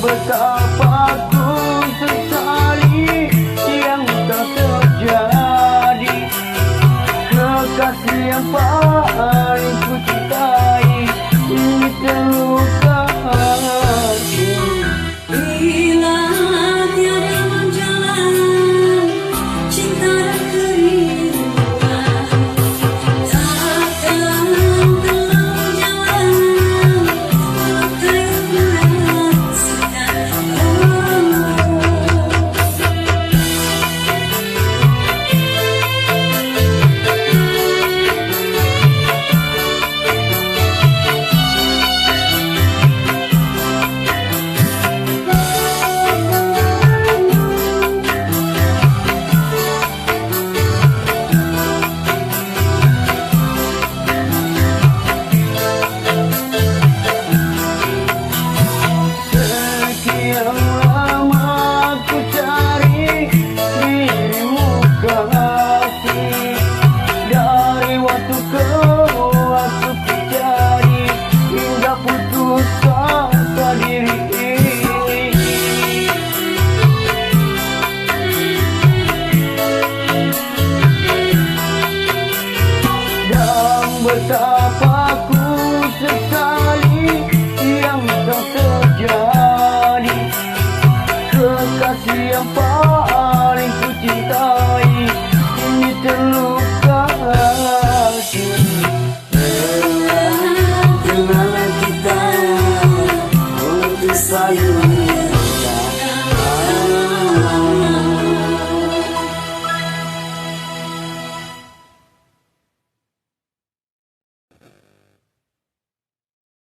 betapa ku sesali yang tak terjadi. Kekasih yang paling ku cintai ini terluka hati. Bila tiada menjalan cinta dan kerinduan, takkan terlalu jalan luka yang merasakan. Sekian lama ku cari dirimu kasih, dari waktu ke waktu ku cari hingga putus asa diri ini. Dan betapa ku sesal